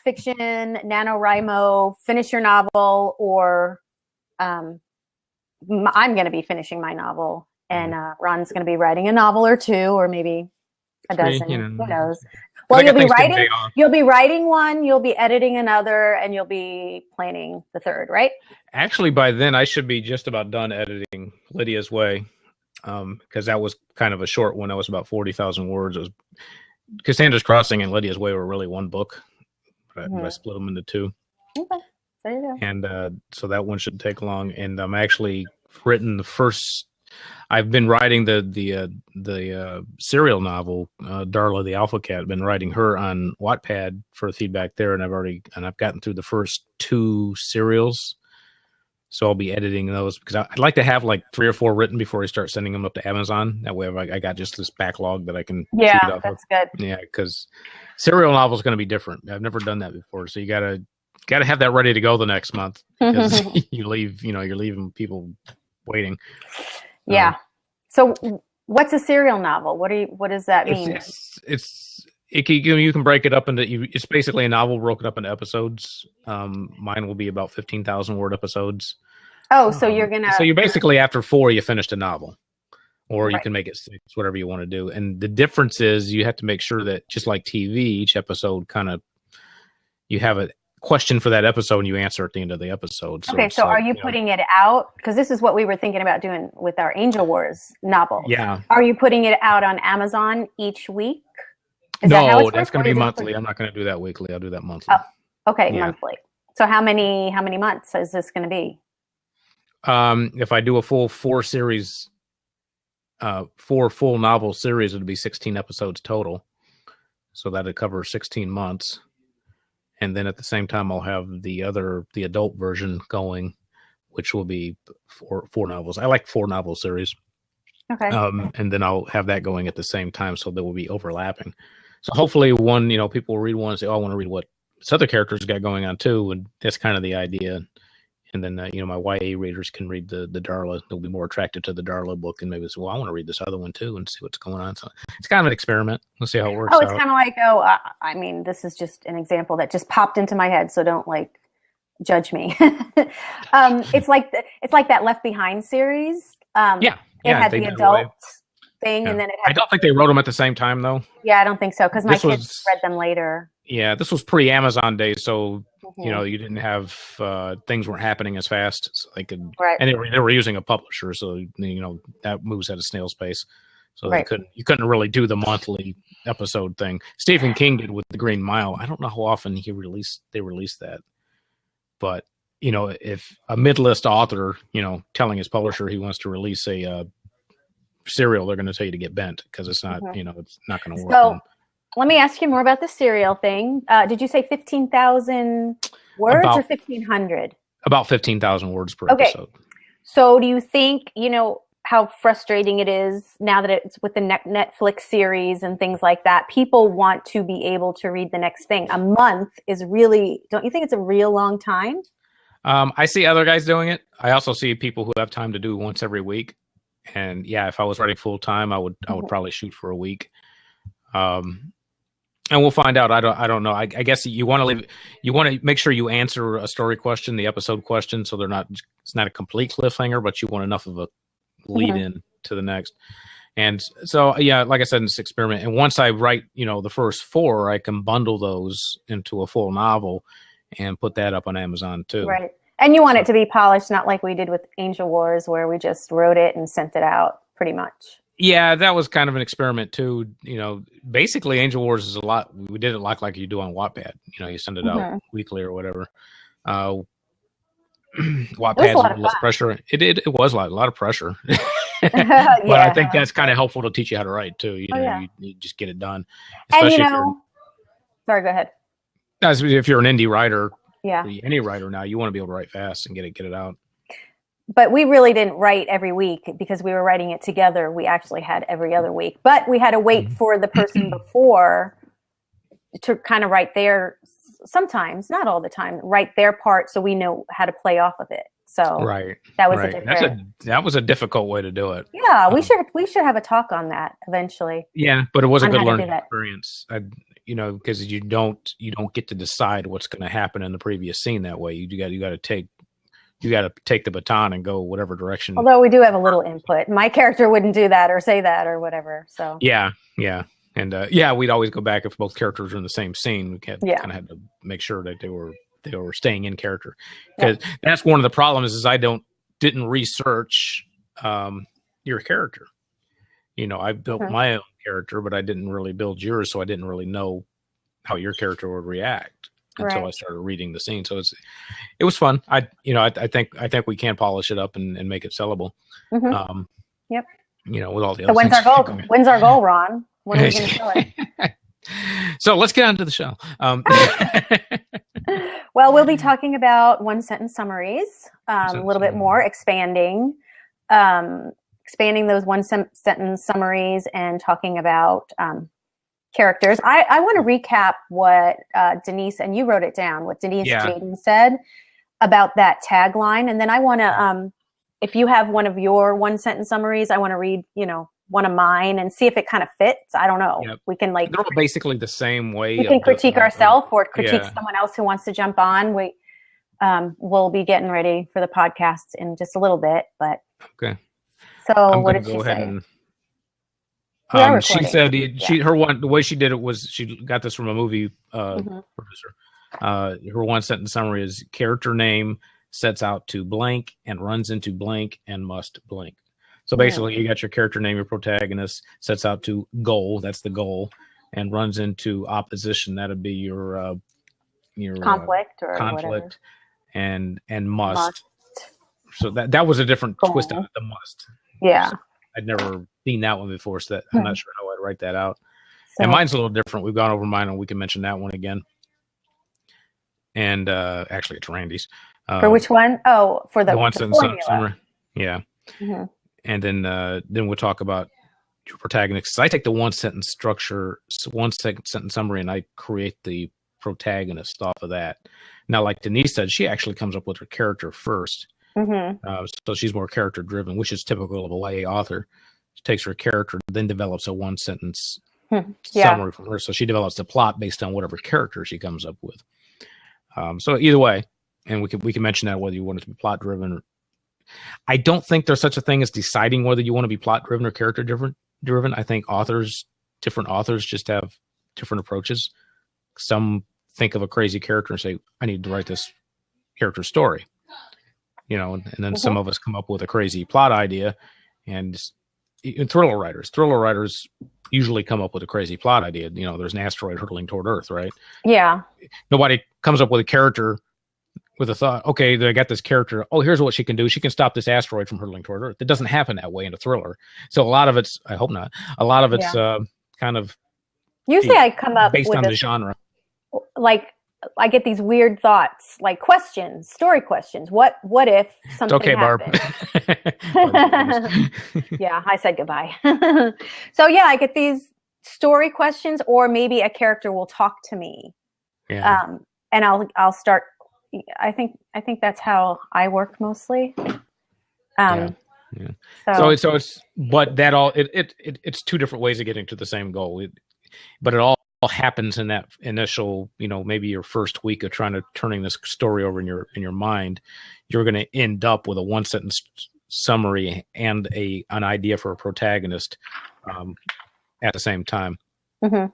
fiction, NaNoWriMo, finish your novel, or I'm going to be finishing my novel, and Ron's going to be writing a novel or two, or maybe a dozen. Who knows? Well, you'll be writing one, you'll be editing another, and you'll be planning the third, right? Actually, by then I should be just about done editing Lydia's Way, because that was kind of a short one. That was about 40,000 words. It was Cassandra's Crossing and Lydia's Way were really one book, but I split them into two. Okay, there you go. And so that one shouldn't take long. And I'm actually written the first. I've been writing the serial novel, Darla the Alpha Cat. I've been writing her on Wattpad for feedback there, and I've gotten through the first 2 serials. So I'll be editing those because I'd like to have like 3 or 4 written before I start sending them up to Amazon. That way, I got just this backlog that I can. Yeah, that's good. Yeah, because serial novel is going to be different. I've never done that before, so you gotta have that ready to go the next month because you're leaving people waiting. Yeah. So what's a serial novel? What does that mean? You can break it up into. It's basically a novel broken up into episodes. Mine will be about 15,000 word episodes. Oh, so you're gonna. So you're basically after 4, you finished a novel, or you can make it 6, whatever you want to do. And the difference is you have to make sure that just like TV, each episode you have a question for that episode and you answer at the end of the episode. So so are you putting it out? Because this is what we were thinking about doing with our Angel Wars novel. Yeah. Are you putting it out on Amazon each week? No, that's going to be monthly. I'm not going to do that weekly. I'll do that monthly. Oh, okay, yeah. Monthly. So how many months is this going to be? If I do a full 4 series, 4 full novel series, it'll be 16 episodes total. So that'd cover 16 months. And then at the same time, I'll have the adult version going, which will be 4 novels. I like 4 novel series. Okay. And then I'll have that going at the same time, so they will be overlapping. So hopefully one, people will read one and say, oh, I want to read what this other character's got going on too. And that's kind of the idea. And then, my YA readers can read the Darla. They'll be more attracted to the Darla book and maybe say, well, I want to read this other one too and see what's going on. So it's kind of an experiment. We'll see how it works out. It's kind of like, this is just an example that just popped into my head. So don't judge me. It's like that Left Behind series. It had the adult thing, and then it had. I don't think they wrote them at the same time, though. Yeah, I don't think so because my kids read them later. Yeah, this was pre-Amazon days, so you didn't have things weren't happening as fast, so they could. Right. And they were using a publisher, so that moves at a snail's pace. So you couldn't really do the monthly episode thing. Stephen King did with The Green Mile. I don't know how often they released that, but. If a mid-list author, telling his publisher he wants to release a serial, they're going to tell you to get bent because it's not, it's not going to work. So let me ask you more about the serial thing. Did you say 15,000 words or 1,500? About 15,000 words per episode. So do you think, how frustrating it is now that it's with the Netflix series and things like that? People want to be able to read the next thing. A month is really, don't you think it's a real long time? I see other guys doing it. I also see people who have time to do once every week. And if I was writing full time, I would probably shoot for a week. And we'll find out. I don't know. I guess you want to make sure you answer a story question, the episode question, so it's not a complete cliffhanger, but you want enough of a lead in to the next. And so, like I said, it's an experiment. And once I write, the first 4, I can bundle those into a full novel and put that up on Amazon too. Right. And you want it to be polished, not like we did with Angel Wars, where we just wrote it and sent it out pretty much. Yeah, that was kind of an experiment too. Basically Angel Wars is we did it like you do on Wattpad. You send it out weekly or whatever. Wattpad's a little less pressure. It was a lot of pressure. But I think that's kind of helpful to teach you how to write too. You just get it done. Especially sorry, go ahead. If you're an indie writer, any writer now, you want to be able to write fast and get it out. But we really didn't write every week because we were writing it together. We actually had every other week, but we had to wait for the person before to kind of write their, sometimes, not all the time, write their part so we know how to play off of it. So that was a different. That was a difficult way to do it. Yeah, we should have a talk on that eventually. Yeah, but it was a good learning experience. you know, because you don't get to decide what's going to happen in the previous scene that way. You got to take the baton and go whatever direction. Although we do have a little input. My character wouldn't do that or say that or whatever. So yeah. And we'd always go back if both characters were in the same scene. We kind of had to make sure that they were staying in character, because that's one of the problems is I didn't research your character. You know, I built my own character, but I didn't really build yours, so I didn't really know how your character would react until I started reading the scene. So it was fun. I think we can polish it up and make it sellable. Yep. You know, with all the so other when's things. our goal? When's our goal, Ron? When are we going to sell it? So let's get on to the show. Well, we'll be talking about one sentence summaries, a little bit more, expanding those one sentence summaries and talking about characters. I want to recap what Denise, and you wrote it down, what Denise Jaden said about that tagline. And then I want to, if you have one of your one sentence summaries, I want to read, one of mine and see if it kind of fits. I don't know. Yep. We can they're all basically the same way. We can critique ourselves or critique someone else who wants to jump on. We'll be getting ready for the podcast in just a little bit, but okay. So what did she say? She said the way she did it was she got this from a movie producer. Her one sentence summary is character name sets out to blank and runs into blank and must blank. So basically, you got your character name, your protagonist sets out to goal. That's the goal, and runs into opposition. That'd be your conflict or conflict, whatever. and must. So that was a different twist on it, the must. Yeah, so I'd never seen that one before, so I'm not sure how I'd write that out. So, and mine's a little different. We've gone over mine, and we can mention that one again. And actually, it's Randy's. For which one? Oh, for the one sentence summary. Yeah. Mm-hmm. And then we'll talk about your protagonist. I take the one sentence structure, sentence summary, and I create the protagonist off of that. Now, like Denise said, she actually comes up with her character first. So she's more character driven, which is typical of a YA author. She takes her character, then develops a one sentence summary from her. So she develops the plot based on whatever character she comes up with. So either way, and we can mention that whether you want it to be plot driven or. I don't think there's such a thing as deciding whether you want to be plot driven or character driven. I think different authors just have different approaches. Some think of a crazy character and say, I need to write this character story, and then some of us come up with a crazy plot idea. And thriller writers usually come up with a crazy plot idea. There's an asteroid hurtling toward Earth, right? Yeah. Nobody comes up with a character with a thought, okay, I got this character. Oh, here's what she can do. She can stop this asteroid from hurtling toward Earth. It doesn't happen that way in a thriller. So a lot of it's, I hope not, a lot of it's kind of. Usually I come up based with on the genre. Like I get these weird thoughts, like questions, story questions. What if something happened? Barb. Yeah, I said goodbye. So yeah, I get these story questions, or maybe a character will talk to me. Yeah. And I'll start. I think that's how I work mostly. So it's but that all it's two different ways of getting to the same goal. But it all happens in that initial, maybe your first week of turning this story over in your mind. You're going to end up with a one sentence summary and an idea for a protagonist at the same time. Mm-hmm.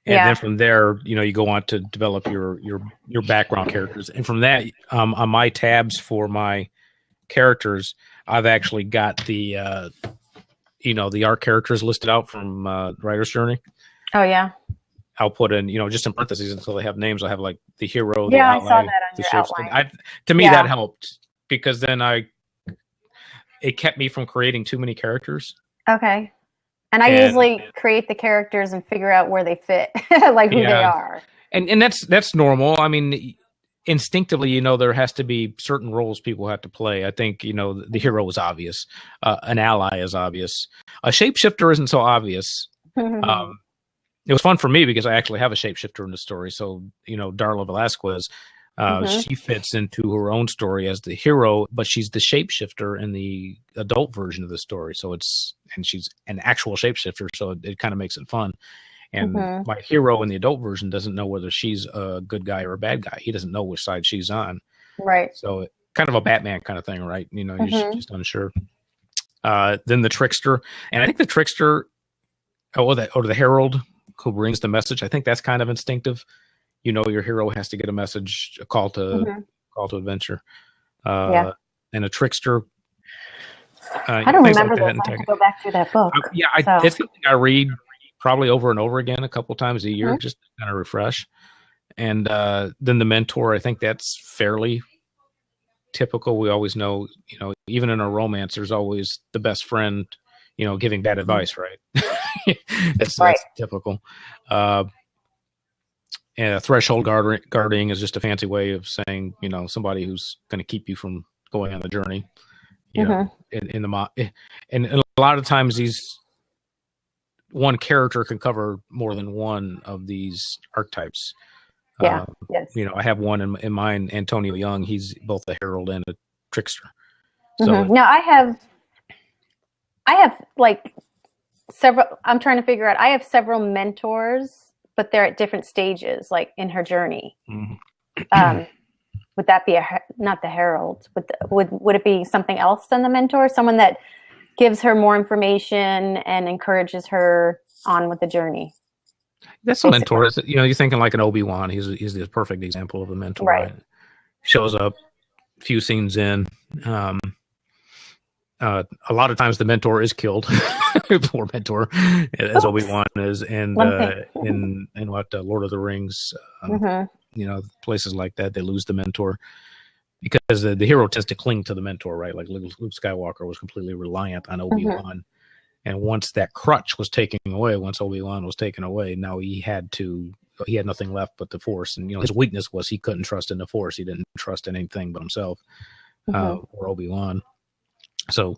And then from there, you go on to develop your background characters. And from that, on my tabs for my characters, I've actually got the arc characters listed out from Writer's Journey. Oh, yeah. I'll put in, just in parentheses until they have names. I have like the hero, the outline. I saw that on your outline. To me, that helped because then it kept me from creating too many characters. Okay. And I usually create the characters and figure out where they fit, like who they are. And that's normal. I mean, instinctively, there has to be certain roles people have to play. I think, the hero is obvious. An ally is obvious. A shapeshifter isn't so obvious. It was fun for me because I actually have a shapeshifter in the story. So, Darla Velasquez, she fits into her own story as the hero, but she's the shapeshifter in the adult version of the story. So she's an actual shapeshifter. So it kind of makes it fun. And Mhm. my hero in the adult version doesn't know whether she's a good guy or a bad guy. He doesn't know which side she's on. Right. So kind of a Batman kind of thing, right? You know, you're Mhm. just unsure. Then the trickster, and I think the trickster, or the herald who brings the message. I think that's kind of instinctive. You know, your hero has to get a message, a Mhm. call to adventure. Yeah. And a trickster, I don't things like remember that. this. I have to go back through that book. So. It's something I read probably over and over again a couple times a year, Mhm. just to kind of refresh. And then the mentor, I think that's fairly typical. We always know, you know, even in a romance, there's always the best friend, you know, giving bad advice, right? Right. That's typical. And threshold guarding is just a fancy way of saying, you know, somebody who's going to keep you from going on the journey. You know, and a lot of times these one character can cover more than one of these archetypes. Yeah. Yes. You know, I have one in mine, Antonio Young. He's both a herald and a trickster. So Now I have like several. I'm trying to figure out. I have several mentors, but they're at different stages, like in her journey. Would that be not the herald? Would it be something else than the mentor? Someone that gives her more information and encourages her on with the journey. that's a mentor. You know, you're thinking like an Obi-Wan. He's the perfect example of a mentor. Right? Shows up a few scenes in. A lot of times the mentor is killed. Poor mentor, as Obi-Wan is, and in what Lord of the Rings, you know, places like that, they lose the mentor because the hero tends to cling to the mentor, right? Like Luke Skywalker was completely reliant on Obi-Wan, and once that crutch was taken away, once Obi-Wan was taken away, now he had nothing left but the Force, and you know his weakness was he couldn't trust in the Force. He didn't trust in anything but himself or Obi-Wan. So,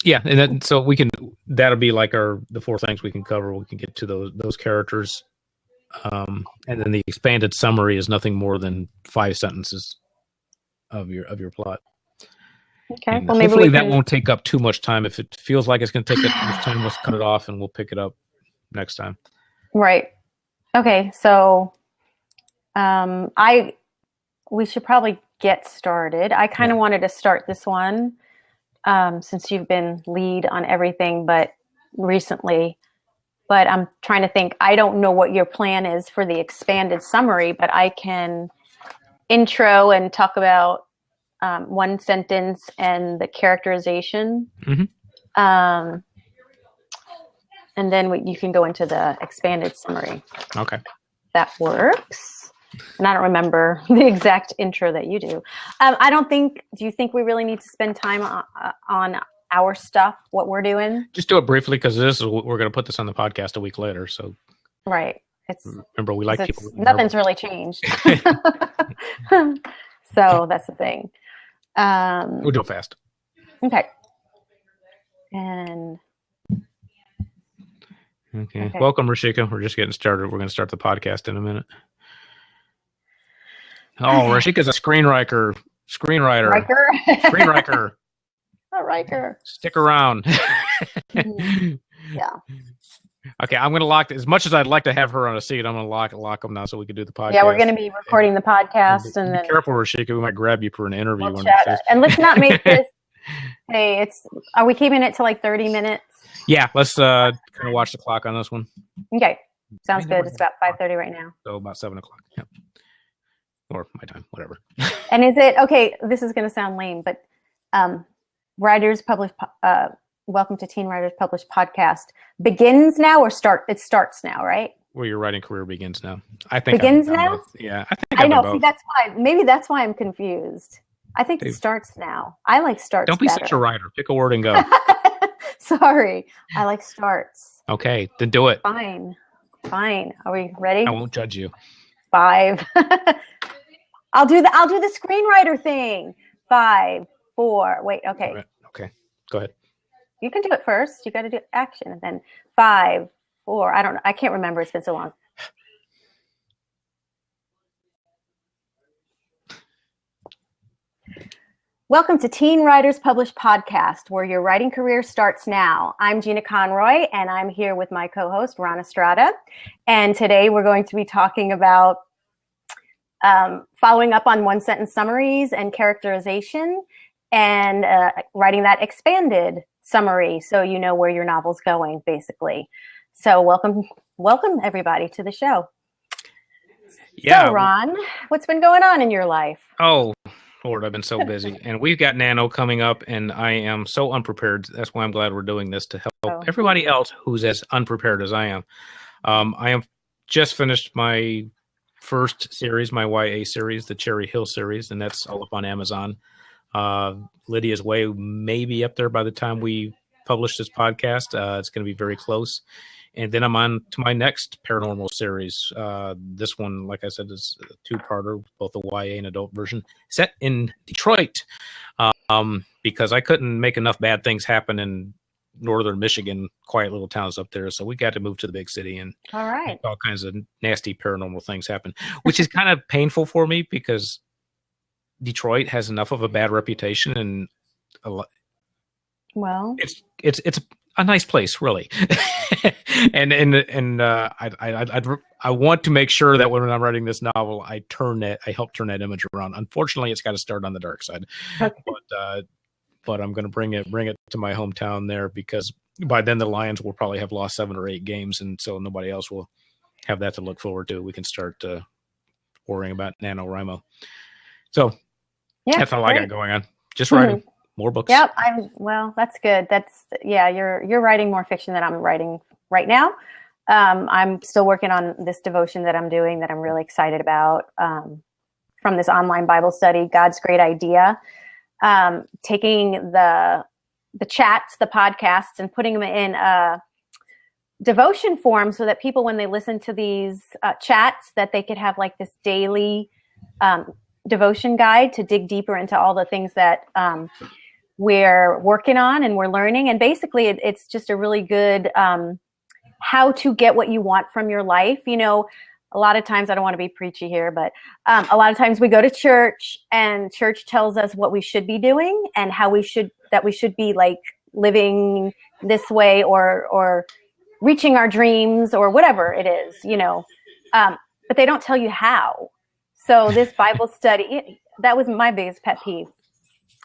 yeah, and then so that'll be like the four things we can cover. We can get to those characters, and then the expanded summary is nothing more than 5 sentences of your plot. Okay, and well, hopefully that won't take up too much time. If it feels like it's going to take up too much time, let's cut it off and we'll pick it up next time. Right. Okay, so we should probably get started. I kind of wanted to start this one since you've been lead on everything but recently. But I'm trying to think. I don't know what your plan is for the expanded summary, but I can intro and talk about one sentence and the characterization. And then you can go into the expanded summary. Okay. That works. And I don't remember the exact intro that you do. Do you think we really need to spend time on our stuff, what we're doing? Just do it briefly because we're going to put this on the podcast a week later. So right. Remember, we like people. Nothing's really changed. So that's the thing. We'll do it fast. Okay. And okay. Welcome, Rashika. We're just getting started. We're going to start the podcast in a minute. Oh, Rashika's a screenwriter. Screenwriter. A Riker. Stick around. Yeah. Okay, I'm going to lock. As much as I'd like to have her on a seat, I'm going to lock them now so we can do the podcast. Yeah, we're going to be recording the podcast, and then be careful, Rashika. We might grab you for an interview. We'll chat. And let's not make this. Hey, are we keeping it to like 30 minutes? Yeah, let's kind of watch the clock on this one. Okay, sounds good. It's about 5:30 right now. So about 7 o'clock. Yeah. Or my time, whatever. And is it okay? This is going to sound lame, but Writers Published. Welcome to Teen Writers Published podcast begins now or start? It starts now, right? Well, your writing career begins now. I think begins now. Both. Yeah, I think I know. See, that's why. Maybe that's why I'm confused. I think it starts now. I like starts. Don't be better. Such a writer. Pick a word and go. Sorry, I like starts. Okay, then do it. Fine. Are we ready? I won't judge you. 5. I'll do the screenwriter thing. 5, 4. Wait. Okay. Okay. Go ahead. You can do it first. You got to do action, and then 5, 4. I don't know. I can't remember. It's been so long. Welcome to Teen Writers Published Podcast, where your writing career starts now. I'm Gina Conroy, and I'm here with my co-host, Ron Estrada. And today we're going to be talking about following up on one-sentence summaries and characterization, and writing that expanded summary so you know where your novel's going, basically. So welcome everybody to the show. Yeah. So, Ron, what's been going on in your life? Oh, Lord, I've been so busy. And we've got Nano coming up, and I am so unprepared. That's why I'm glad we're doing this, to help everybody else who's as unprepared as I am. I have just finished my first series, my YA series, the Cherry Hill series, and that's all up on Amazon. Lydia's Way may be up there by the time we publish this podcast. It's going to be very close. And then I'm on to my next paranormal series. This one, like I said, is a two-parter, both a YA and adult version, set in Detroit, because I couldn't make enough bad things happen in northern Michigan, quiet little towns up there. So we got to move to the big city, and all kinds of nasty paranormal things happen, which is kind of painful for me because Detroit has enough of a bad reputation, and it's a nice place, really. and I want to make sure that when I'm writing this novel, I help turn that image around. Unfortunately, it's got to start on the dark side. But I'm going to bring it to my hometown there, because by then the Lions will probably have lost 7 or 8 games, and so nobody else will have that to look forward to. We can start worrying about NaNoWriMo. So that's all I got going on. Just writing more books. Yep. That's good. You're writing more fiction than I'm writing right now. I'm still working on this devotion that I'm doing that I'm really excited about, from this online Bible study, God's Great Idea. Taking the chats, the podcasts, and putting them in a devotion form so that people, when they listen to these chats, that they could have like this daily devotion guide to dig deeper into all the things that we're working on and we're learning. And basically it's just a really good how to get what you want from your life. You know, a lot of times, I don't want to be preachy here, but a lot of times we go to church and church tells us what we should be doing and how we should be like living this way or reaching our dreams or whatever it is, you know, but they don't tell you how. So this Bible study, that was my biggest pet peeve.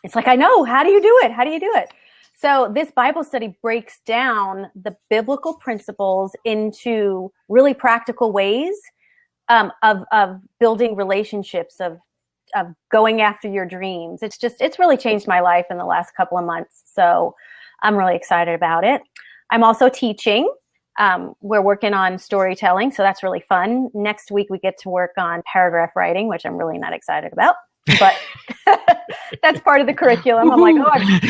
It's like, I know, how do you do it? How do you do it? So this Bible study breaks down the biblical principles into really practical ways of building relationships, of going after your dreams. It's really changed my life in the last couple of months. So I'm really excited about it. I'm also teaching. We're working on storytelling, so that's really fun. Next week we get to work on paragraph writing, which I'm really not excited about, but that's part of the curriculum. I'm like,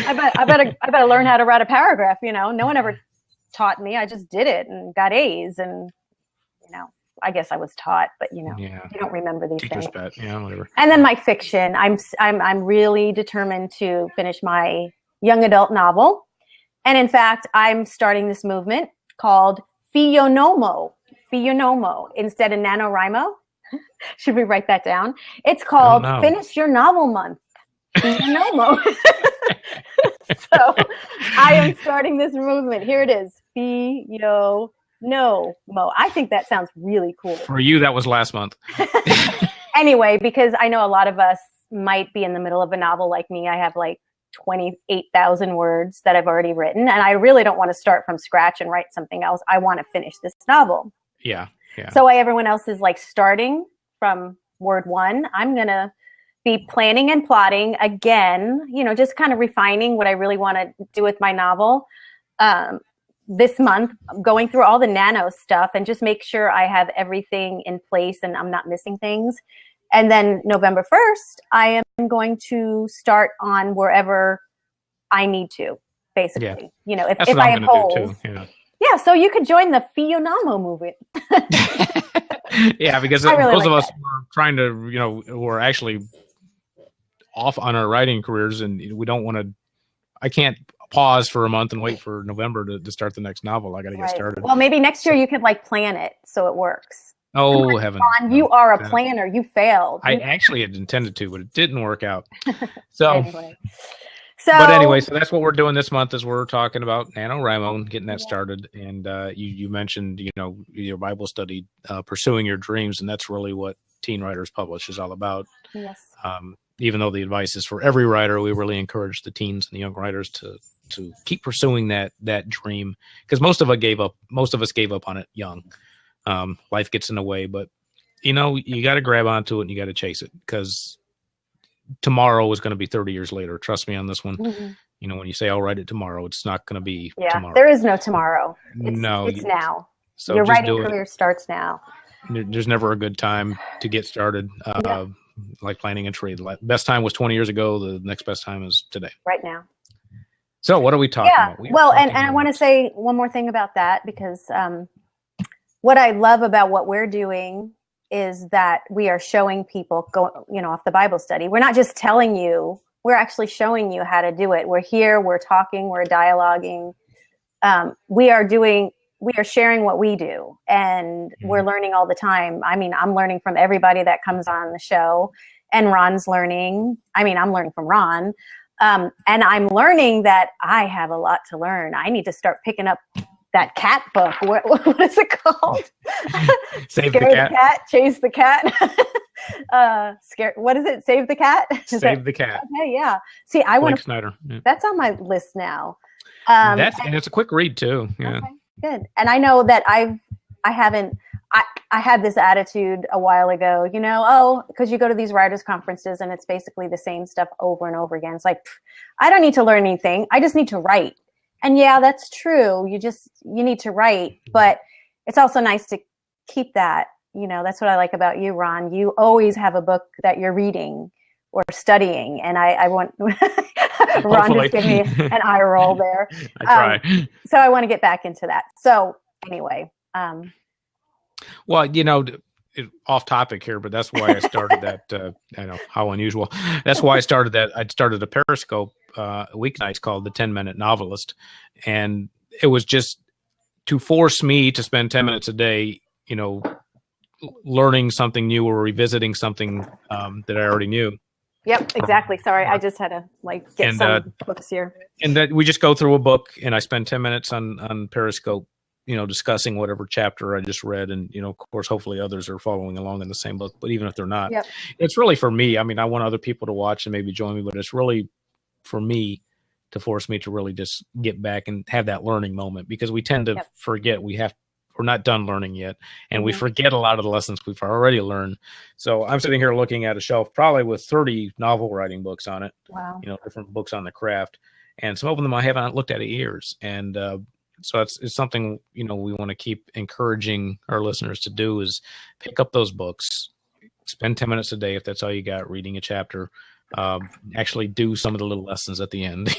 I better learn how to write a paragraph. You know, no one ever taught me. I just did it and got A's, and you know, I guess I was taught, but you know, you don't remember these things. Yeah, whatever. And then my fiction. I'm really determined to finish my young adult novel, and in fact, I'm starting this movement called Fionomo instead of NaNoWriMo. Should we write that down? It's called Finish Your Novel Month. Fionomo. So I am starting this movement. Here it is. Fionomo. I think that sounds really cool. For you, that was last month. Anyway, because I know a lot of us might be in the middle of a novel like me. I have like 28,000 words that I've already written, and I really don't want to start from scratch and write something else. I want to finish this novel. Yeah. So while everyone else is like starting from word 1, I'm going to be planning and plotting again, you know, just kind of refining what I really want to do with my novel. This month, going through all the nano stuff and just make sure I have everything in place and I'm not missing things. And then November 1st, I am going to start on wherever I need to, basically. Yeah. You know, if I have holes. Yeah, so you could join the Fionomo movement. Yeah, because really most of us are trying to, you know, we're actually off on our writing careers, and we don't want to. I can't pause for a month and wait for November to start the next novel. I got to get started. Well, maybe next year you could like plan it so it works. Oh, heaven. Ron, No. you are a planner. You failed. I actually had intended to, but it didn't work out. So, Anyway. but anyway, so that's what we're doing this month is we're talking about NaNoWriMo and getting that Yeah. started. And you mentioned, your Bible study, Pursuing Your Dreams, and that's really what Teen Writers Publish is all about. Yes. Even though the advice is for every writer, we really encourage the teens and the young writers to keep pursuing that dream, because most of us gave up on it young. Life gets in the way, but you got to grab onto it and you got to chase it, because tomorrow is going to be 30 years later. Trust me on this one. Mm-hmm. When you say I'll write it tomorrow, it's not going to be tomorrow. There is no tomorrow. It's now. So your writing career starts now. There's never a good time to get started. Like planning a trade. Best time was 20 years ago. The next best time is today. Right now. So what are we talking about? Well, and I want to say one more thing about that, because what I love about what we're doing is that we are showing people off the Bible study. We're not just telling you, we're actually showing you how to do it. We're here, we're talking, we're dialoguing. We are sharing what we do, and we're learning all the time. I mean, I'm learning from everybody that comes on the show, and Ron's learning. I mean, I'm learning from Ron. And I'm learning that I have a lot to learn. I need to start picking up that cat book. What is it called? Save the cat. Chase the cat. What is it? Save the cat. Save the cat. Okay, yeah. See, I want to. Snyder. Yeah. That's on my list now. And it's a quick read too. Yeah. Okay, good. And I know that I had this attitude a while ago, because you go to these writers' conferences and it's basically the same stuff over and over again. It's like, I don't need to learn anything. I just need to write. And yeah, that's true. You need to write, but it's also nice to keep that, that's what I like about you, Ron. You always have a book that you're reading or studying. And I want, Ron just gave me an eye roll there. I try. So I want to get back into that. So anyway, well, off topic here, but that's why I started that. I know how unusual. That's why I started that. I started a Periscope weeknights called The 10-Minute Novelist. And it was just to force me to spend 10 minutes a day, learning something new or revisiting something that I already knew. Yep, exactly. Sorry, I just had to get some books here. And that we just go through a book, and I spend 10 minutes on Periscope, discussing whatever chapter I just read. And, of course, hopefully others are following along in the same book. But even if they're not, It's really for me. I mean, I want other people to watch and maybe join me, but it's really for me to force me to really just get back and have that learning moment, because we tend to forget we're not done learning yet. And we forget a lot of the lessons we've already learned. So I'm sitting here looking at a shelf probably with 30 novel writing books on it. Wow. Different books on the craft. And some of them I haven't looked at in years. And so it's something, we want to keep encouraging our listeners to do, is pick up those books, spend 10 minutes a day, if that's all you got, reading a chapter, actually do some of the little lessons at the end.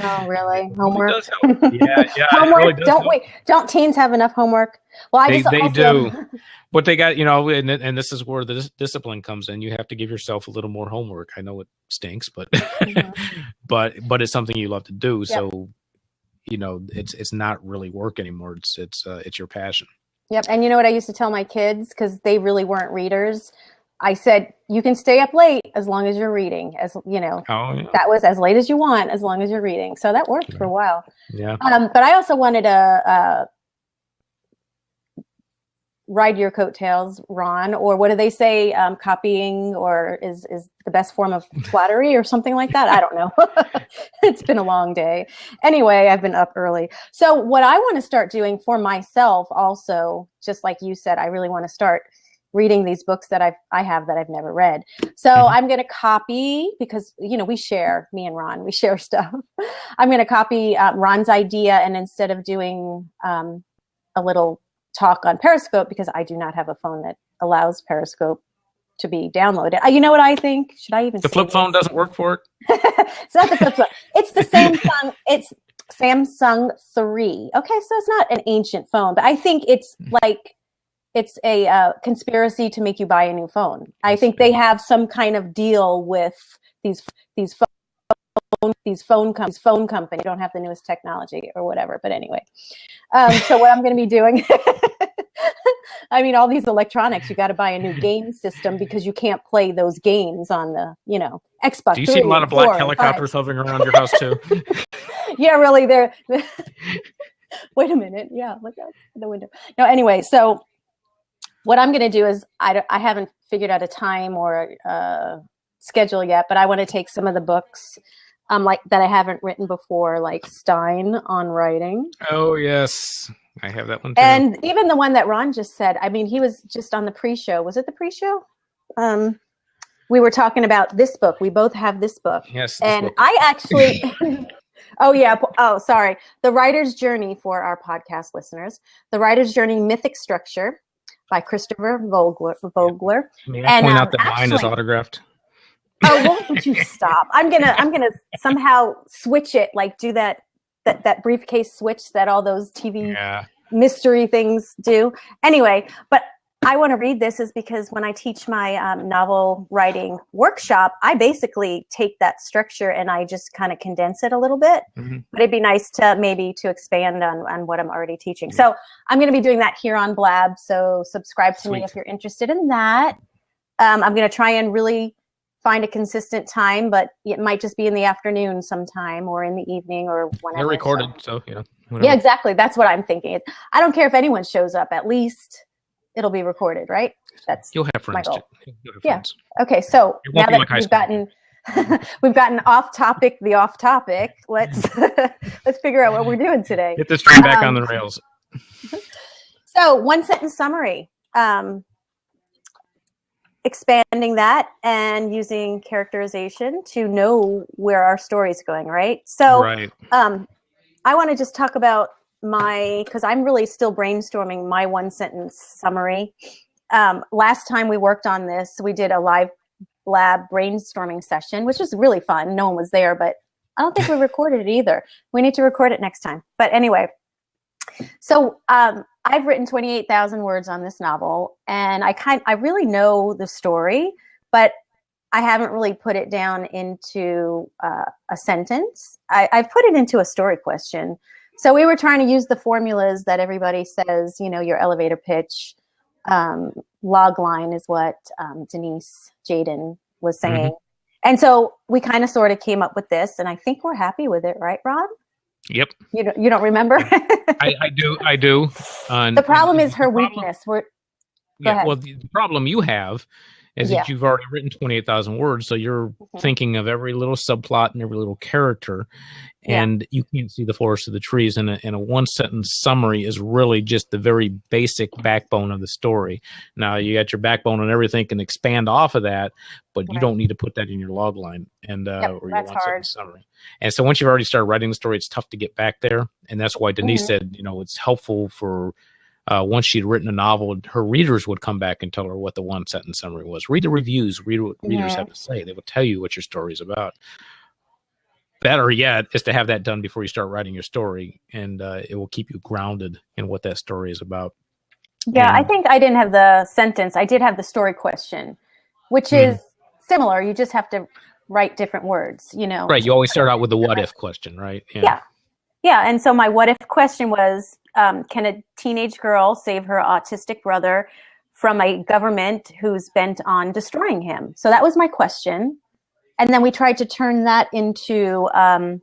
Oh, really? Homework? Yeah. Homework? Don't teens have enough homework? Well, they do. But they got, and this is where the discipline comes in. You have to give yourself a little more homework. I know it stinks, but but it's something you love to do. Yep. So, it's not really work anymore. It's your passion. Yep. And you know what I used to tell my kids, because they really weren't readers? I said, you can stay up late as long as you're reading, that was as late as you want, as long as you're reading. So that worked for a while. Yeah. But I also wanted to ride your coattails, Ron, or what do they say? Copying or is the best form of flattery or something like that. I don't know. It's been a long day. Anyway, I've been up early. So what I want to start doing for myself also, just like you said, I really want to start reading these books that I have that I've never read. So I'm going to copy, because, we share, me and Ron, we share stuff. I'm going to copy Ron's idea. And instead of doing a little talk on Periscope, because I do not have a phone that allows Periscope to be downloaded. You know what I think? Should I even the flip phone doesn't work for it? It's not the flip phone. It's the Samsung. It's Samsung 3. Okay, so it's not an ancient phone, but I think it's it's a conspiracy to make you buy a new phone. I think they have some kind of deal with these phone companies. Don't have the newest technology or whatever. But anyway, so what I'm going to be doing, I mean, all these electronics, you got to buy a new game system because you can't play those games on the, Xbox. Do you see a lot of black helicopters hovering around your house too? Yeah, really. They're wait a minute. Yeah, look out the window. No, anyway, so what I'm going to do is I haven't figured out a time or schedule yet, but I want to take some of the books like that I haven't written before, like Stein on writing. Oh, yes. I have that one too. And even the one that Ron just said, I mean, he was just on the pre-show. Was it the pre-show? We were talking about this book. We both have this book. Yes. And book. I actually, oh yeah. Oh, sorry. The Writer's Journey for our podcast listeners. The Writer's Journey Mythic Structure by Christopher Vogler. May I point out that mine is autographed? Oh, won't would you stop? I'm gonna somehow switch it, like do that briefcase switch that all those TV mystery things do. Anyway, but I want to read this is because when I teach my novel writing workshop, I basically take that structure and I just kind of condense it a little bit. Mm-hmm. But it'd be nice to maybe to expand on what I'm already teaching. Yeah. So I'm going to be doing that here on Blab. So subscribe to me if you're interested in that. I'm going to try and really find a consistent time, but it might just be in the afternoon sometime or in the evening or whenever. They're recorded, so whatever. Yeah, exactly. That's what I'm thinking. I don't care if anyone shows up. At least it'll be recorded, right? You'll have friends. My goal. You'll have friends. Okay. So now that like we've gotten off topic, let's figure out what we're doing today. Get this train back on the rails. So one sentence summary. Expanding that and using characterization to know where our story is going, right? So I want to just talk about because I'm really still brainstorming my one sentence summary. Last time we worked on this, we did a live lab brainstorming session, which was really fun. No one was there, but I don't think we recorded it either. We need to record it next time. But anyway, so I've written 28,000 words on this novel, and I really know the story, but I haven't really put it down into a sentence. I've put it into a story question. So we were trying to use the formulas that everybody says, your elevator pitch, log line is what Denise Jaden was saying. Mm-hmm. And so we kind of sort of came up with this, and I think we're happy with it, right, Ron? Yep. You don't remember? I do. The problem is her weakness. Go ahead. Well, the problem you have is that you've already written 28,000 words, so you're thinking of every little subplot and every little character, and you can't see the forest of the trees. And a one-sentence summary is really just the very basic backbone of the story. Now, you got your backbone and everything can expand off of that, but you don't need to put that in your log line or your one-sentence summary. And so once you've already started writing the story, it's tough to get back there, and that's why Denise said, it's helpful for once she'd written a novel, her readers would come back and tell her what the one-sentence summary was. Read the reviews. Read what readers have to say. They will tell you what your story is about. Better yet is to have that done before you start writing your story, and it will keep you grounded in what that story is about. Yeah, I think I didn't have the sentence. I did have the story question, which is similar. You just have to write different words, Right. You always start out with the what-if question, right? Yeah. And so my what-if question was, can a teenage girl save her autistic brother from a government who's bent on destroying him? So that was my question. And then we tried to turn that into a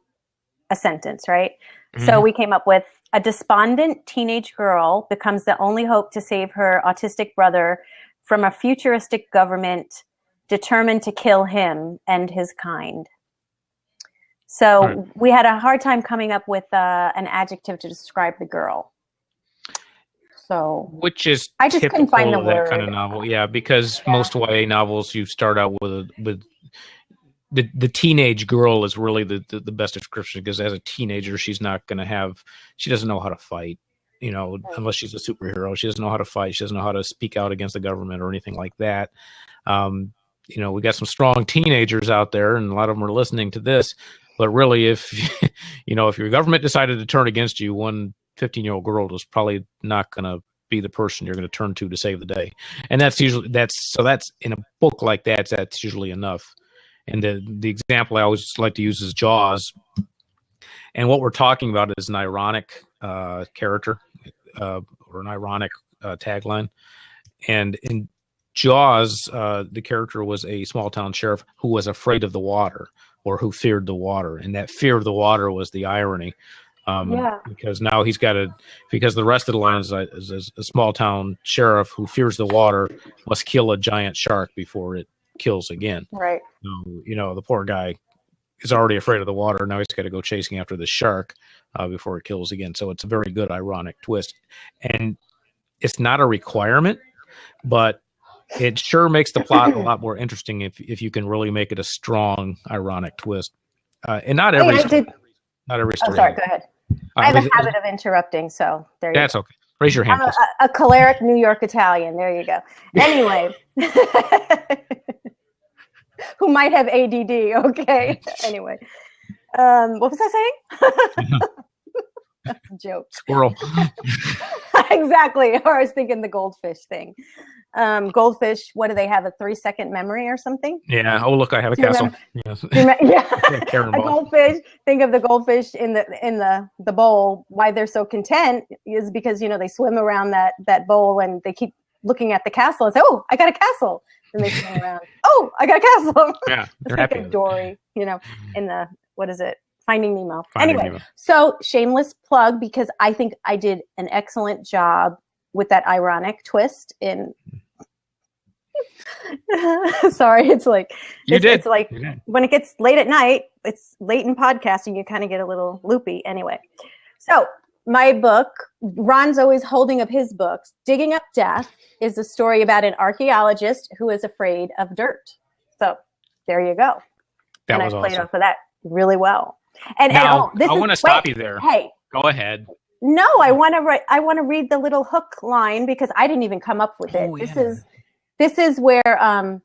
sentence, right? Mm-hmm. So we came up with a despondent teenage girl becomes the only hope to save her autistic brother from a futuristic government determined to kill him and his kind. So we had a hard time coming up with an adjective to describe the girl. So which is I just couldn't find the word. That kind of novel, because most YA novels you start out with the teenage girl is really the best description, because as a teenager she doesn't know how to fight, unless she's a superhero. She doesn't know how to fight. She doesn't know how to speak out against the government or anything like that. We got some strong teenagers out there, and a lot of them are listening to this. But really, if if your government decided to turn against you, one 15-year-old girl is probably not going to be the person you're going to turn to save the day. And that's in a book like that, that's usually enough. And the example I always like to use is Jaws. And what we're talking about is an ironic character or an ironic tagline. And in Jaws, the character was a small town sheriff who was afraid of the water, or who feared the water, and that fear of the water was the irony. Because now he's got because the rest of the line is a small town sheriff who fears the water must kill a giant shark before it kills again. Right. So, the poor guy is already afraid of the water. Now he's got to go chasing after the shark before it kills again. So it's a very good ironic twist. And it's not a requirement, but it sure makes the plot a lot more interesting if you can really make it a strong ironic twist. And not every story. Not every story. Oh, sorry, go ahead. I have a habit of interrupting, so there you go. That's okay. Raise your hand. I'm a choleric New York Italian. There you go. Anyway. Who might have ADD, okay? Anyway. What was I saying? That's a joke. Squirrel. Exactly. Or I was thinking the goldfish thing. Goldfish, what do they have? A 3-second memory or something? Yeah. Oh, look, I have a castle. Yes. A goldfish. Think of the goldfish in the bowl. Why they're so content is because they swim around that bowl and they keep looking at the castle and say, "Oh, I got a castle." Then they swim around. "Oh, I got a castle." Yeah, it's like a Dory, in the what is it? Finding Nemo. Anyway, so shameless plug because I think I did an excellent job with that ironic twist in. Sorry, it's like it's like when it gets late at night, it's late in podcasting, you kind of get a little loopy. Anyway, so my book, Ron's always holding up his books. Digging Up Death is a story about an archaeologist who is afraid of dirt. So there you go. That was awesome. I played off of that really well. And now, I want to stop you there. Hey, go ahead. No, I want to read the little hook line because I didn't even come up with it. This is where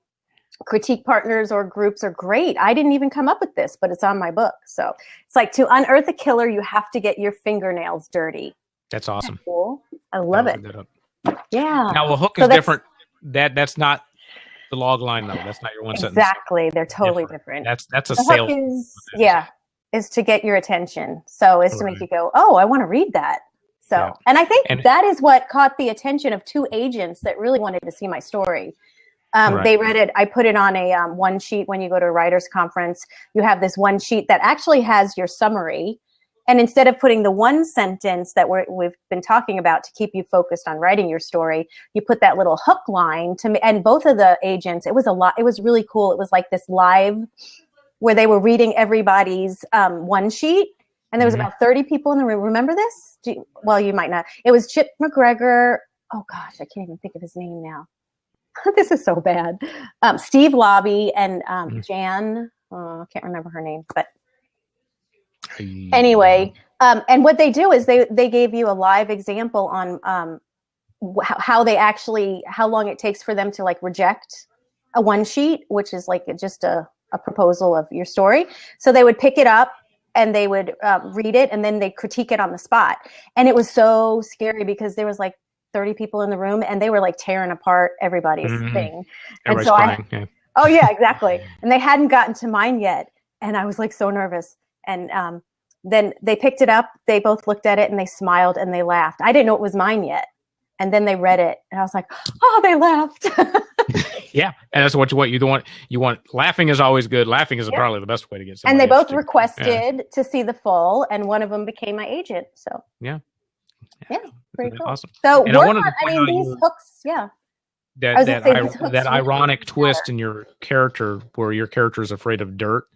critique partners or groups are great. I didn't even come up with this, but it's on my book. So it's like, to unearth a killer, you have to get your fingernails dirty. That's awesome. Cool. I love it. Yeah. Now the hook is different. That's not the log line though. That's not your one sentence. Exactly. They're totally different. That's a the sales. Hook is to get your attention. So it's to make you go, "Oh, I want to read that." So, and I think that is what caught the attention of 2 agents that really wanted to see my story. They read it. I put it on a one sheet. When you go to a writer's conference, you have this one sheet that actually has your summary. And instead of putting the one sentence that we've been talking about to keep you focused on writing your story, you put that little hook line and both of the agents, it was really cool. It was like this live where they were reading everybody's one sheet. And there was about 30 people in the room. Remember this? You might not. It was Chip McGregor. Oh gosh, I can't even think of his name now. This is so bad. Steve Lobby and Jan. I can't remember her name, but anyway. And what they do is they gave you a live example on how long it takes for them to like reject a one sheet, which is like just a proposal of your story. So they would pick it up and they would read it and then they critique it on the spot. And it was so scary because there was like 30 people in the room and they were like tearing apart everybody's thing. Everybody's crying. Oh yeah, exactly. And they hadn't gotten to mine yet. And I was like so nervous. And then they picked it up. They both looked at it and they smiled and they laughed. I didn't know it was mine yet. And then they read it and I was like, oh, they laughed. Yeah. And that's what you want. Laughing is always good. Laughing is probably the best way to get somebody. And they both requested to see the full and one of them became my agent. So yeah, pretty cool. Awesome. So these hooks, that ironic twist in your character where your character is afraid of dirt.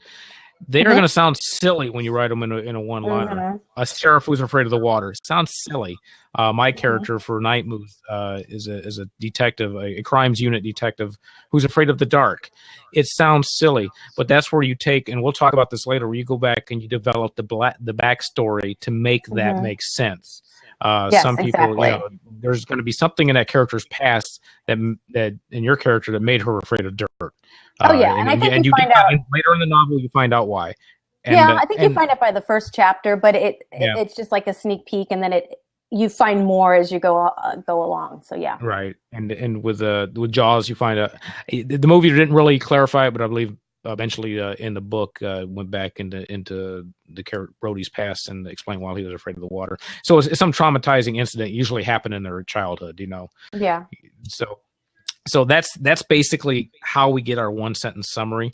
They are going to sound silly when you write them in a one-liner. A sheriff who's afraid of the water sounds silly. My character for Night Moves is a detective, a crimes unit detective who's afraid of the dark. It sounds silly, but that's where you take, and we'll talk about this later, where you go back and you develop the backstory to make that make sense. Some people, there's going to be something in that character's past that in your character that made her afraid of dirt. And I think you find out later in the novel. You find out why. I think you find out by the first chapter, but it's just like a sneak peek, and then you find more as you go along. So yeah, right. And with Jaws, you find out the movie didn't really clarify it, but I believe eventually in the book went back into the character Brody's past and explained why he was afraid of the water. So it's some traumatizing incident usually happened in their childhood, Yeah. So that's basically how we get our one sentence summary.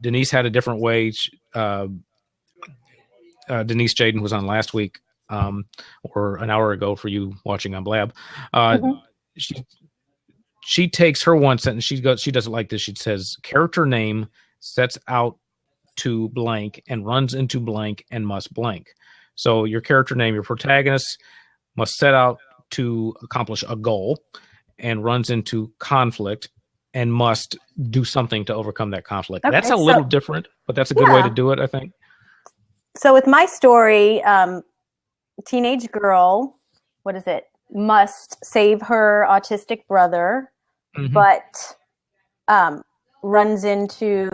Denise had a different way. Denise Jaden was on last week, or an hour ago for you watching on Blab. She takes her one sentence. She does it like this. She says, character name sets out to blank and runs into blank and must blank. So your character name, your protagonist, must set out to accomplish a goal and runs into conflict and must do something to overcome that conflict. Okay, that's a little different, but that's a good way to do it, I think. So with my story, teenage girl, what is it? Must save her autistic brother, but runs into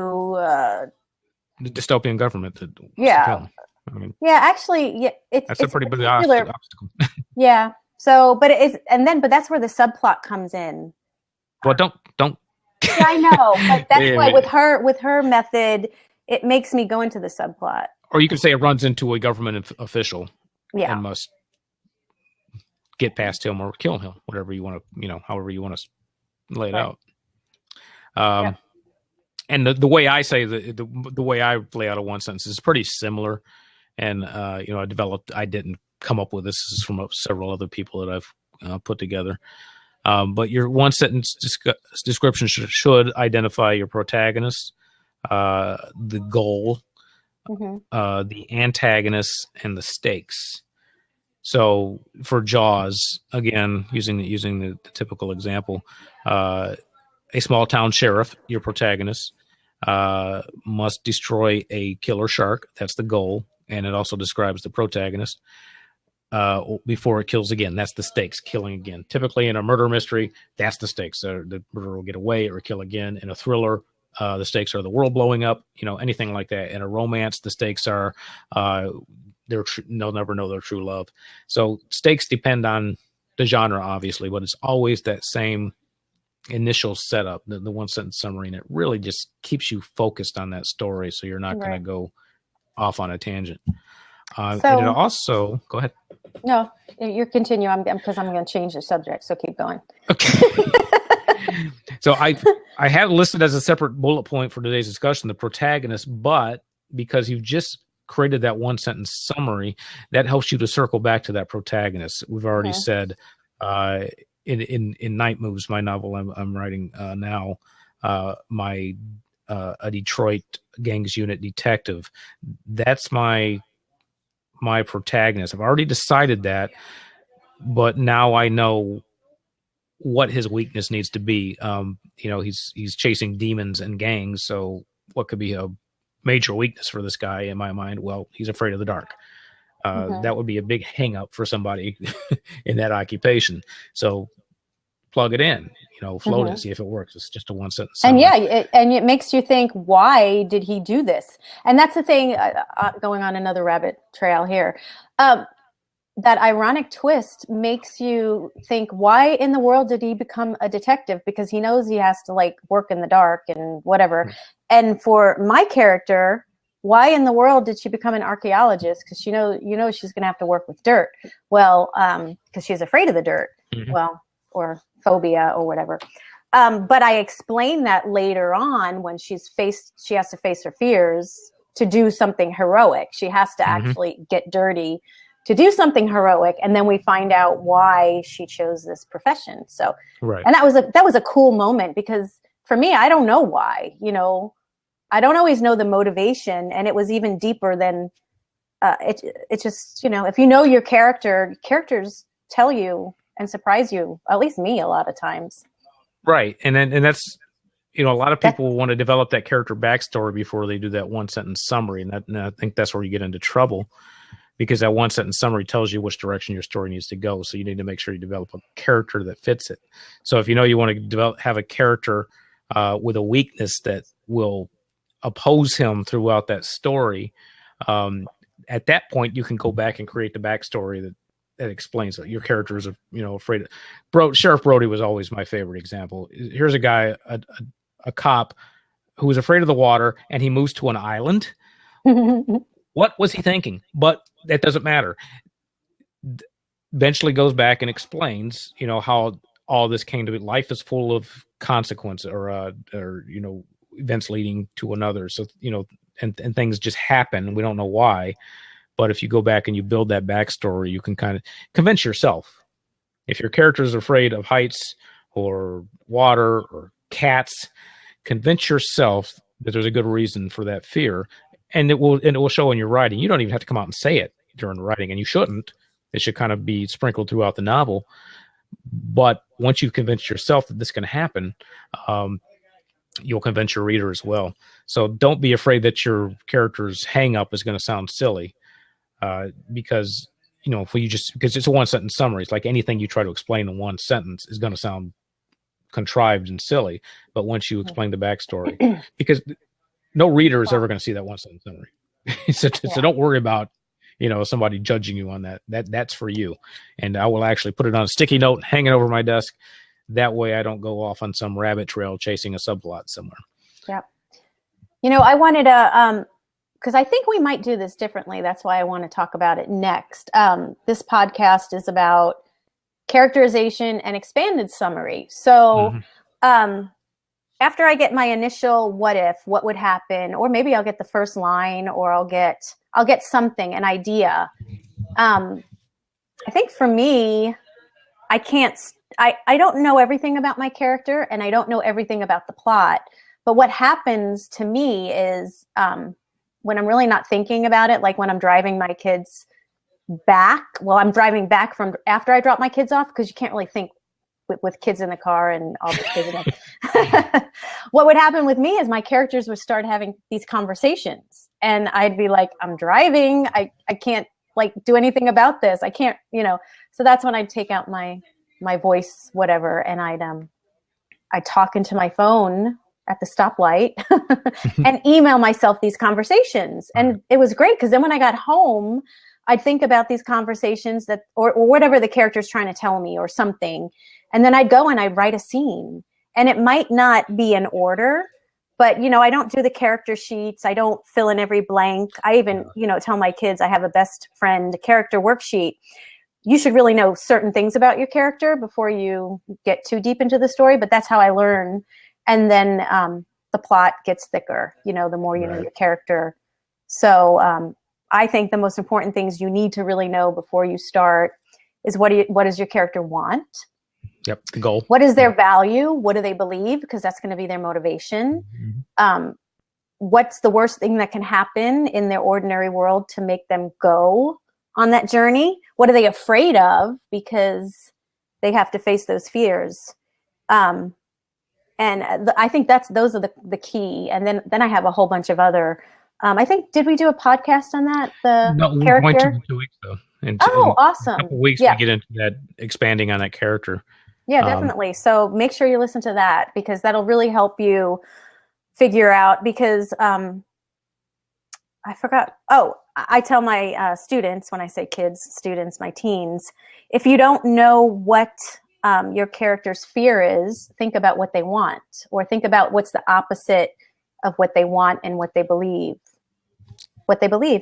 the dystopian government. Actually, that's a pretty big obstacle. Yeah. So, but it is, but that's where the subplot comes in. Well, don't. Yeah, I know, but that's why with her method, it makes me go into the subplot. Or you could say it runs into a government official, and must get past him or kill him, whatever you want to, however you want to lay it out. And the way I say the way I lay out a one sentence is pretty similar. And I didn't come up with this. This is from several other people that I've put together. But your one sentence description should identify your protagonist, the goal, the antagonist, and the stakes. So for Jaws, again, using the typical example, a small town sheriff, your protagonist, must destroy a killer shark. That's the goal, and it also describes the protagonist before it kills again. That's the stakes, killing again. Typically in a murder mystery, that's the stakes. The murderer will get away or kill again. In a thriller, the stakes are the world blowing up, anything like that. In a romance, the stakes are they'll never know their true love. So stakes depend on the genre, obviously, but it's always that same initial setup, the one sentence summary, and it really just keeps you focused on that story, so you're not going to go off on a tangent. And it also, go ahead. No, you continue. Because I'm going to change the subject, so keep going. Okay. So I have listed as a separate bullet point for today's discussion the protagonist, but because you've just created that one sentence summary, that helps you to circle back to that protagonist. We've already said in Night Moves, my novel I'm writing now, a Detroit gangs unit detective. That's my protagonist. I've already decided that, but now I know what his weakness needs to be. He's chasing demons and gangs. So what could be a major weakness for this guy in my mind? Well, he's afraid of the dark. That would be a big hang up for somebody in that occupation. So plug it in, float it, see if it works. It's just a one sentence summary. And it makes you think, why did he do this? And that's the thing, going on another rabbit trail here. That ironic twist makes you think, why in the world did he become a detective? Because he knows he has to work in the dark and whatever. And for my character, why in the world did she become an archaeologist? Because she's going to have to work with dirt. Well, because she's afraid of the dirt. Well, or phobia or whatever. But I explain that later on when she has to face her fears to do something heroic. She has to actually get dirty to do something heroic, and then we find out why she chose this profession. So, and that was a cool moment, because for me, I don't know why. I don't always know the motivation, and it was even deeper than it just, if you know your characters tell you and surprise you, at least me, a lot of times. Right. And that's, a lot of people want to develop that character backstory before they do that one sentence summary. And I think that's where you get into trouble, because that one sentence summary tells you which direction your story needs to go. So you need to make sure you develop a character that fits it. So if you want to have a character with a weakness that will oppose him throughout that story, at that point you can go back and create the backstory that explains that your characters are, afraid of. Sheriff Brody was always my favorite example. Here's a guy, a cop who is afraid of the water, and he moves to an island. What was he thinking? But that doesn't matter. Eventually goes back and explains, how all this came to be. Life is full of consequence or events leading to another. So, and things just happen. We don't know why. But if you go back and you build that backstory, you can kind of convince yourself. If your character is afraid of heights or water or cats, convince yourself that there's a good reason for that fear. And it will show in your writing. You don't even have to come out and say it during the writing, and you shouldn't. It should kind of be sprinkled throughout the novel. But once you convince yourself that this can happen, you'll convince your reader as well. So don't be afraid that your character's hang up is going to sound silly, because because it's a one sentence summary. It's like anything you try to explain in one sentence is going to sound contrived and silly. But once you explain the backstory, because no reader is ever going to see that one sentence summary. So don't worry about somebody judging you on that. That's for you. And I will actually put it on a sticky note and hang it over my desk. That way I don't go off on some rabbit trail chasing a subplot somewhere. Yep. I wanted to, because I think we might do this differently. That's why I want to talk about it next. This podcast is about characterization and expanded summary. So after I get my initial what would happen, or maybe I'll get the first line, or I'll get something, an idea. I think for me, I don't know everything about my character, and I don't know everything about the plot. But what happens to me is when I'm really not thinking about it, like when I'm driving my kids back. Well, I'm driving back from after I drop my kids off, because you can't really think with kids in the car and all the kids in the What would happen with me is my characters would start having these conversations, and I'd be like, I'm driving. I can't do anything about this. I can't, so that's when I'd take out my voice, whatever. And I'd talk into my phone at the stoplight and email myself these conversations. And it was great, because then when I got home, I'd think about these conversations or whatever the character's trying to tell me or something. And then I'd go and I'd write a scene, and it might not be in order, but, I don't do the character sheets. I don't fill in every blank. I even, tell my kids I have a best friend character worksheet. You should really know certain things about your character before you get too deep into the story, but that's how I learn. And then the plot gets thicker, the more you know your character. So I think the most important things you need to really know before you start is what does your character want? Yep, the goal. What is their value? What do they believe? Because that's going to be their motivation. What's the worst thing that can happen in their ordinary world to make them go on that journey? What are they afraid of? Because they have to face those fears. And I think those are the key. And then I have a whole bunch of other. I think, did we do a podcast on that? No, character? We're going to 2 weeks though. Awesome! In a couple of weeks, we get into that, expanding on that character. Yeah, definitely. So make sure you listen to that, because that'll really help you figure out. Because I forgot. Oh, I tell my students, when I say kids, students, my teens, if you don't know what your character's fear is, think about what they want, or think about what's the opposite of what they want and what they believe.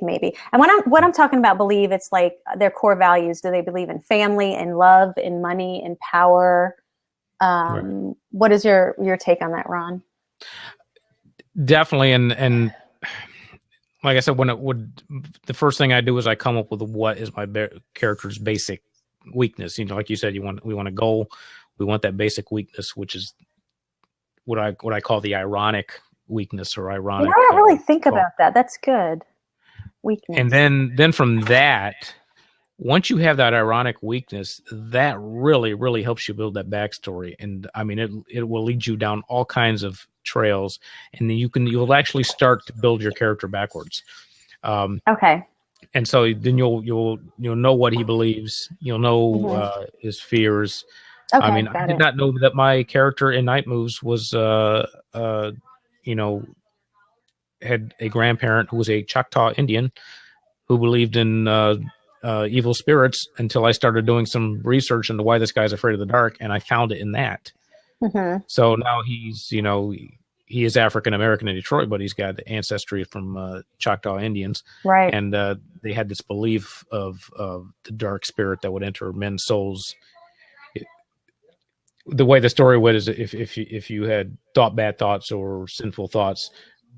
Maybe. And when I'm talking about believe, it's like their core values. Do they believe in family, in love, in money, in power? Right. What is your take on that, Ron? Definitely. And like I said, the first thing I do is I come up with what is my character's basic weakness. Like you said, we want a goal. We want that basic weakness, which is what I call the ironic weakness, or ironic. I don't really think about that. That's good. Weakness. And then from that, once you have that ironic weakness, that really, really helps you build that backstory. And I mean, it will lead you down all kinds of trails, and then you'll actually start to build your character backwards. Okay. And so then you'll know what he believes. You'll know his fears. Okay, I mean, I did not know that my character in Night Moves was had a grandparent who was a Choctaw Indian who believed in evil spirits, until I started doing some research into why this guy's afraid of the dark, and I found it in that. So now he's he is African American in Detroit, but he's got ancestry from Choctaw Indians, Right. and they had this belief of the dark spirit that would enter men's souls. The way the story went is if you had thought bad thoughts or sinful thoughts,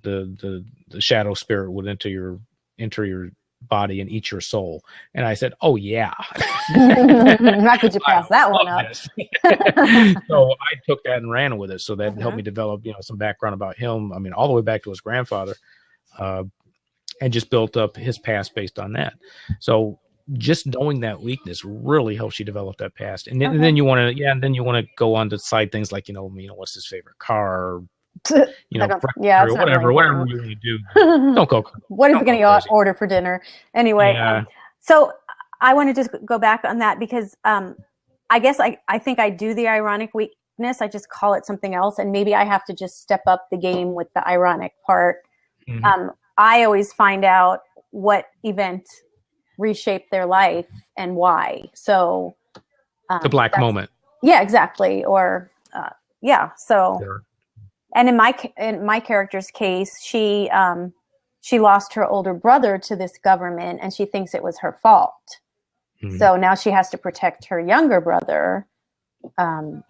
the shadow spirit would enter your body and eat your soul. And I said, oh yeah. How could you pass that one up? So I took that and ran with it. So that helped me develop, some background about him. I mean, all the way back to his grandfather, and just built up his past based on that. So just knowing that weakness really helps you develop that past. And then you want to go on to side things like, what's his favorite car, whatever you're going to do. Don't go. What is he going to order for dinner? Anyway, so I want to just go back on that because I guess I think I do the ironic weakness. I just call it something else. And maybe I have to just step up the game with the ironic part. Mm-hmm. I always find out what event reshaped their life and why. So the black moment. Yeah, exactly. Or So, sure. And in my character's case, she lost her older brother to this government, and she thinks it was her fault. Mm-hmm. So now she has to protect her younger brother, and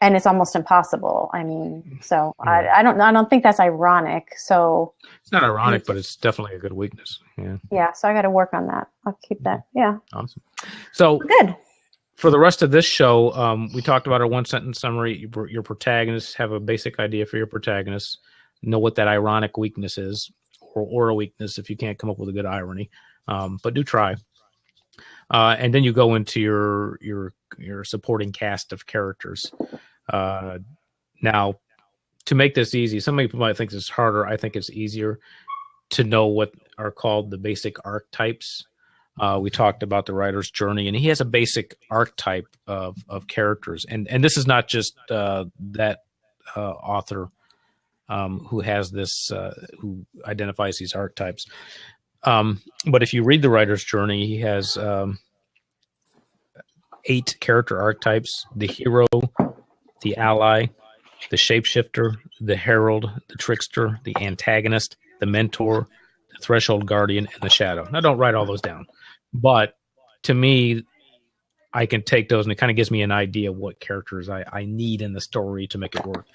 it's almost impossible. I mean, so I don't think that's ironic. So it's not ironic, but it's definitely a good weakness. Yeah. Yeah. So I got to work on that. I'll keep that. Yeah. Awesome. So good. For the rest of this show, we talked about our one sentence summary. Your protagonists have a basic idea for your protagonists. Know what that ironic weakness is, or a weakness if you can't come up with a good irony. But do try. And then you go into your supporting cast of characters. Now, to make this easy, some people might think this is harder. I think it's easier to know what are called the basic archetypes. We talked about the writer's journey, and he has a basic archetype of characters. And this is not just that author who has this, who identifies these archetypes. But if you read the writer's journey, he has 8 character archetypes: the hero, the ally, the shapeshifter, the herald, the trickster, the antagonist, the mentor, the threshold guardian, and the shadow. Now, don't write all those down. But to me, I can take those, and it kind of gives me an idea of what characters I need in the story to make it work.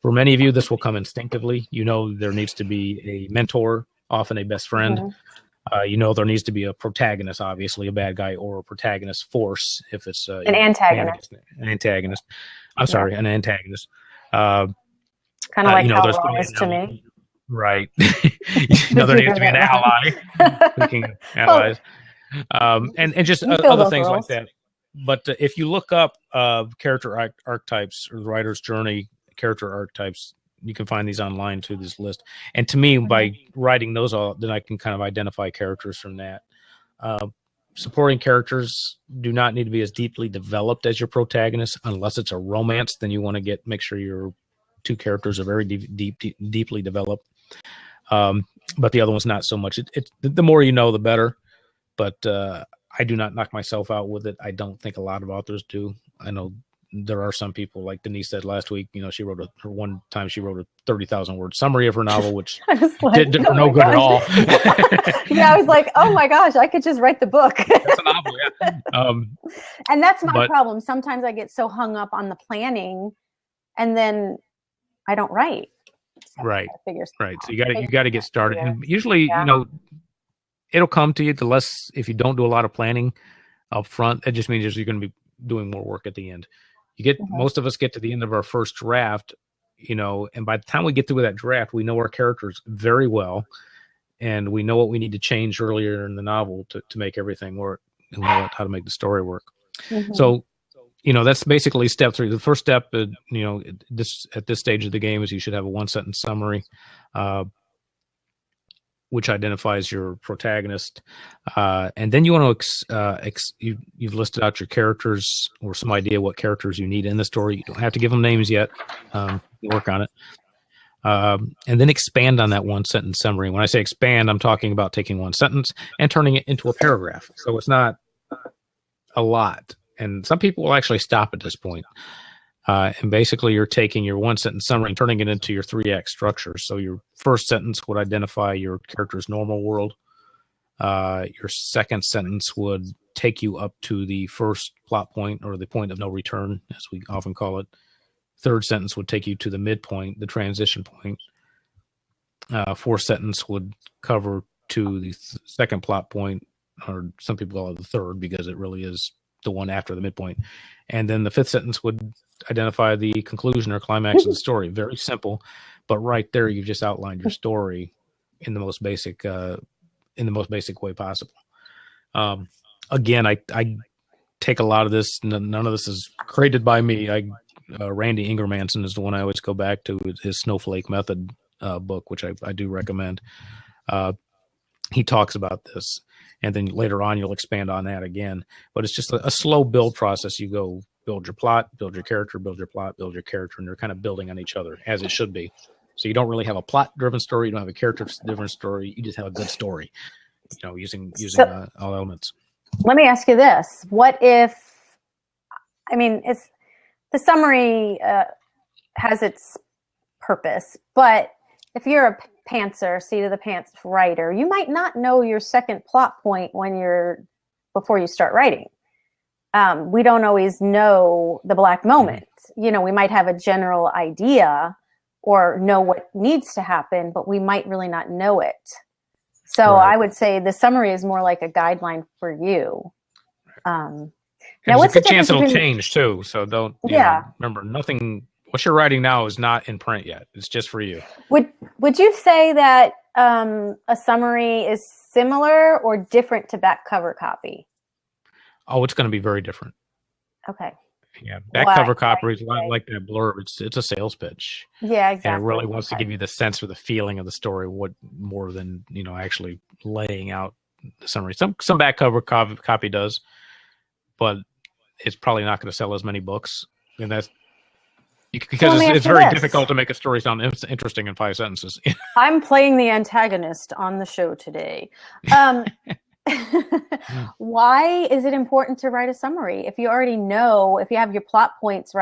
For many of you, this will come instinctively. There needs to be a mentor, often a best friend. Mm-hmm. There needs to be a protagonist, obviously a bad guy, or a protagonist force if it's an antagonist. An antagonist. I'm sorry, an antagonist. Kind of like how Raw is to me. Right. There needs to be an ally. Speaking of allies. And just other things like that. But if you look up character archetypes or the writer's journey character archetypes, you can find these online too, this list. And to me, by writing those all, then I can kind of identify characters from that. Supporting characters do not need to be as deeply developed as your protagonist, unless it's a romance. Then you want to make sure your 2 characters are very deeply developed. But the other one's not so much. The more you know, the better. But I do not knock myself out with it. I don't think a lot of authors do. I know there are some people, like Denise said last week, she wrote one time she wrote a 30,000 word summary of her novel, which did no good at all. Yeah, I was like, oh my gosh, I could just write the book. That's a novel, yeah. And that's my problem. Sometimes I get so hung up on the planning, and then I don't write. So right. So you got to get started, and usually, it'll come to you. If you don't do a lot of planning up front, that just means you're going to be doing more work at the end. Most of us get to the end of our first draft, and by the time we get through that draft, we know our characters very well, and we know what we need to change earlier in the novel to make everything work, and how to make the story work. Mm-hmm. So, that's basically step 3. The first step, at this stage of the game, is you should have a 1-sentence summary, which identifies your protagonist. And then you want to, you've listed out your characters, or some idea what characters you need in the story. You don't have to give them names yet. Work on it. And then expand on that 1-sentence summary. When I say expand, I'm talking about taking 1 sentence and turning it into a paragraph. So it's not a lot. And some people will actually stop at this point. And basically, you're taking your one sentence summary and turning it into your 3-act structure. So your first sentence would identify your character's normal world. Your second sentence would take you up to the first plot point, or the point of no return, as we often call it. Third sentence would take you to the midpoint, the transition point. Fourth sentence would cover to the second plot point, or some people call it the third because it really is the one after the midpoint. And then the fifth sentence would identify the conclusion or climax of the story. Very simple, but right there you've just outlined your story in the most basic way possible. Again, I take a lot of this. None of this is created by me. Randy Ingermanson is the one I always go back to, his Snowflake Method book, which I do recommend. He talks about this, and then later on you'll expand on that again. But it's just a slow build process. You go build your plot, build your character, build your plot, build your character, and they're kind of building on each other, as it should be. So you don't really have a plot-driven story. You don't have a character-driven story. You just have a good story, using all elements. Let me ask you this. What if, it's the summary has its purpose, but if you're a pantser, seat of the pants writer, you might not know your second plot point before you start writing. We don't always know the black moment. We might have a general idea or know what needs to happen, but we might really not know it. So right. I would say the summary is more like a guideline for you. Now, what's a good chance it'll change too. So don't. Remember, nothing. What you're writing now is not in print yet. It's just for you. Would you say that a summary is similar or different to back cover copy? Oh, it's going to be very different. Okay. Yeah, back cover copy is like that blurb. It's a sales pitch. Yeah, exactly. And it really wants to give you the sense or the feeling of the story, what more than actually laying out the summary. Some back cover copy does, but it's probably not going to sell as many books, and that's because it's very difficult to make a story sound interesting in 5 sentences. I'm playing the antagonist on the show today. Why is it important to write a summary? If you already know, if you have your plot points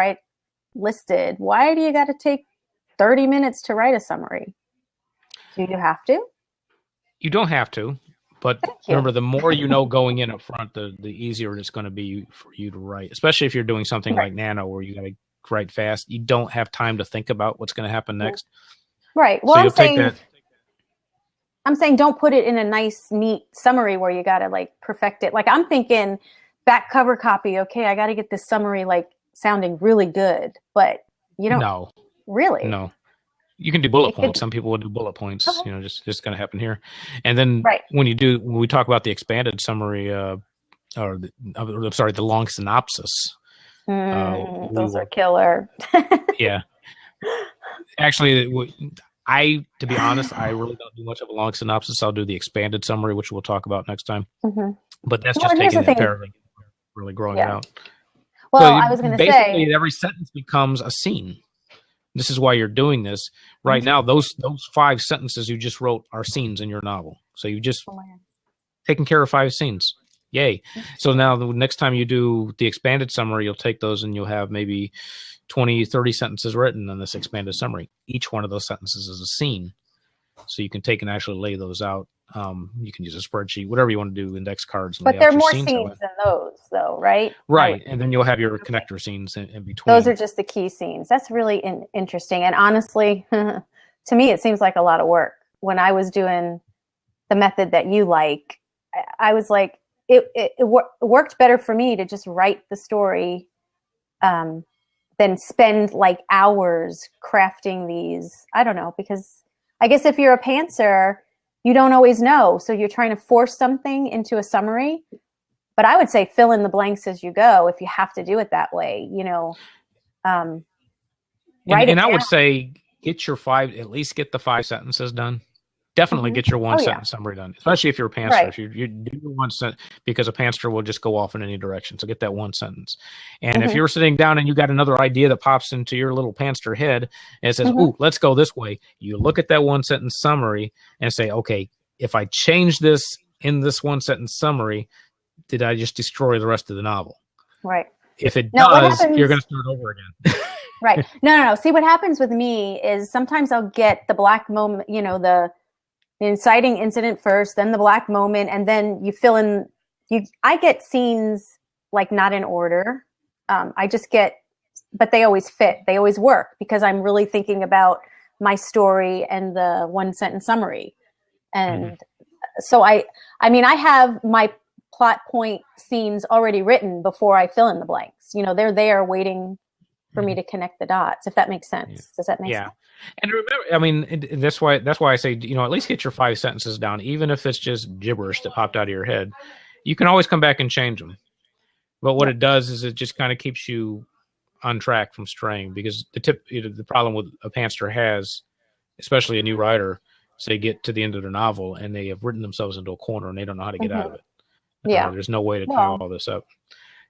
listed, why do you got to take 30 minutes to write a summary? Do you have to? You don't have to, but remember, the more you know going in up front, the easier it's going to be for you to write, especially if you're doing something like Nano where you got to write fast. You don't have time to think about what's going to happen next. Right. Well, so I'm saying don't put it in a nice, neat summary where you got to perfect it. I'm thinking back cover copy. Okay, I got to get this summary sounding really good, but you don't. No. Really? No. You can do bullet points. Some people will do bullet points. Okay. Just going to happen here. And then when we talk about the expanded summary, the long synopsis. Those are killer. Yeah. Actually, to be honest, I really don't do much of a long synopsis. I'll do the expanded summary, which we'll talk about next time. Mm-hmm. But that's just taking that paragraph, really growing it out. Well, so I was going to say, basically, every sentence becomes a scene. This is why you're doing this right now. Those 5 sentences you just wrote are scenes in your novel. So you just taken care of 5 scenes. Yay! So now the next time you do the expanded summary, you'll take those and you'll have maybe 20, 30 sentences written in this expanded summary. Each one of those sentences is a scene. So you can take and actually lay those out. You can use a spreadsheet, whatever you want to do, index cards. But there are more scenes than those, though, right? Right. And then you'll have your connector scenes in between. Those are just the key scenes. That's really interesting. And honestly, to me, it seems like a lot of work. When I was doing the method that you like, I was like, it worked better for me to just write the story than spend hours crafting these. I don't know, because I guess if you're a pantser, you don't always know. So you're trying to force something into a summary. But I would say fill in the blanks as you go if you have to do it that way, And I would say at least get the 5 sentences done. Definitely get your 1 sentence summary done, especially if you're a pantser. Right. If you do 1 sentence, because a pantser will just go off in any direction. So get that 1 sentence. And if you're sitting down and you got another idea that pops into your little pantser head and it says, ooh, let's go this way. You look at that 1 sentence summary and say, okay, if I change this in this 1 sentence summary, did I just destroy the rest of the novel? Right. If it does, you're going to start over again. Right. No. See, what happens with me is sometimes I'll get the black moment, the inciting incident first, then the black moment, and then you fill in. I get scenes like not in order. I just get, but they always fit. They always work because I'm really thinking about my story and the one sentence summary. And so I have my plot point scenes already written before I fill in the blanks. They're there waiting for me to connect the dots, if that makes sense. Yeah. Does that make sense? And remember, that's why I say, at least get your 5 sentences down, even if it's just gibberish that popped out of your head. You can always come back and change them. But what it does is it just kind of keeps you on track from straying, because the problem with a pantser has, especially a new writer, is they get to the end of their novel and they have written themselves into a corner and they don't know how to get out of it. There's no way to tie all this up.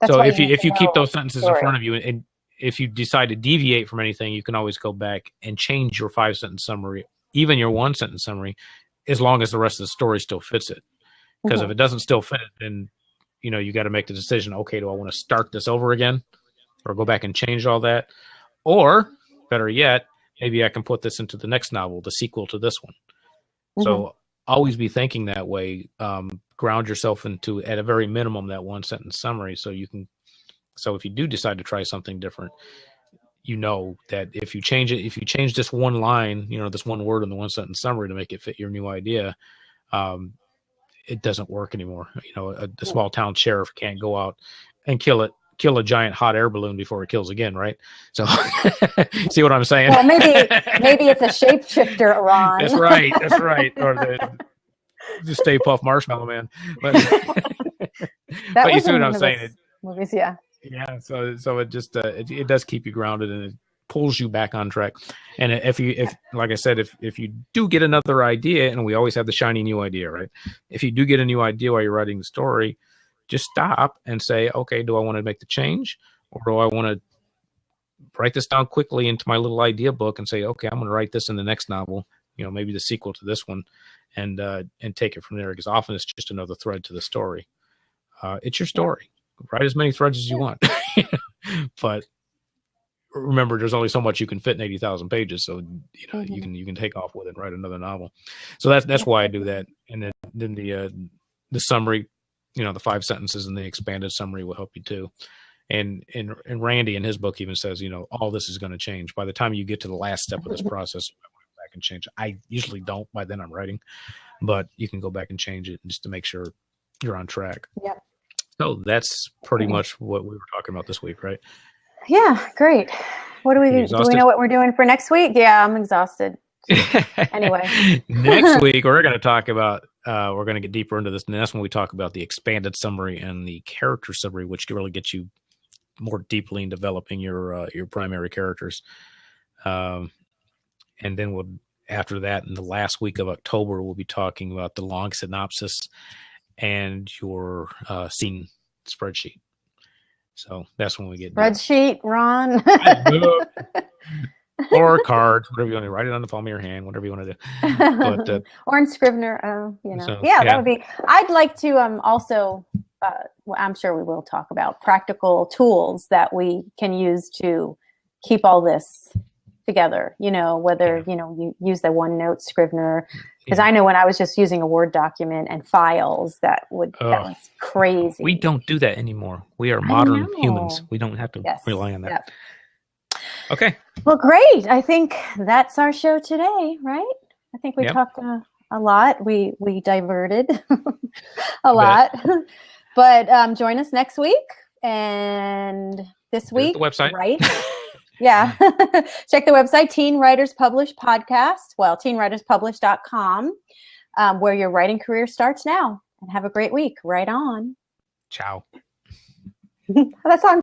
So if you keep those sentences in front of you, and if you decide to deviate from anything, you can always go back and change your 5-sentence summary, even your 1-sentence summary, as long as the rest of the story still fits it. Because if it doesn't still fit it, then you got to make the decision. Okay, do I want to start this over again, or go back and change all that, or better yet, maybe I can put this into the next novel, the sequel to this one. So always be thinking that way. Ground yourself into, at a very minimum, that 1-sentence summary, so you can. So if you do decide to try something different, that if you change this one line, this one word in the 1-sentence summary to make it fit your new idea, it doesn't work anymore. The small town sheriff can't go out and kill a giant hot air balloon before it kills again, right? So see what I'm saying? Well, maybe it's a shapeshifter, Ron. That's right. Or the Stay Puft Marshmallow Man. But you see what I'm saying? Movies, yeah. Yeah, so it just it does keep you grounded, and it pulls you back on track. And if like I said, if you do get another idea, and we always have the shiny new idea, right? If you do get a new idea while you're writing the story, just stop and say, okay, do I want to make the change, or do I want to write this down quickly into my little idea book and say, okay, I'm going to write this in the next novel, maybe the sequel to this one, and take it from there. Because often it's just another thread to the story. It's your story. Write as many threads as you want, but remember, there's only so much you can fit in 80,000 pages. So you can take off with it and write another novel. So that's why I do that. And then the summary, the 5 sentences and the expanded summary will help you too. And Randy in his book even says, all this is going to change by the time you get to the last step of this process. You might want to go back and change it. I usually don't. By then I'm writing, but you can go back and change it just to make sure you're on track. Yeah. So that's pretty much what we were talking about this week, right? Yeah, great. What do we do? We know what we're doing for next week? Yeah, I'm exhausted. Anyway. Next week, we're going to talk about, we're going to get deeper into this. And that's when we talk about the expanded summary and the character summary, which can really get you more deeply in developing your primary characters. And then after that, in the last week of October, we'll be talking about the long synopsis and your scene spreadsheet. So that's when we get spreadsheet, Ron. Or cards, whatever you want to write it on the palm of your hand, whatever you want to do. But, or in Scrivener, that would be. I'd like to also. Well, I'm sure we will talk about practical tools that we can use to keep all this together. Whether you use the OneNote, Scrivener. Because I know when I was just using a Word document and files, that was crazy. We don't do that anymore. We are modern humans. We don't have to rely on that. Yep. Okay. Well, great. I think that's our show today, right? I think we talked a lot. We diverted a lot. But join us next week. And this week, the website. Right? Yeah. Check the website, Teen Writers Publish Podcast. Well, teenwriterspublish.com, where your writing career starts now. And have a great week. Right on. Ciao. That's on.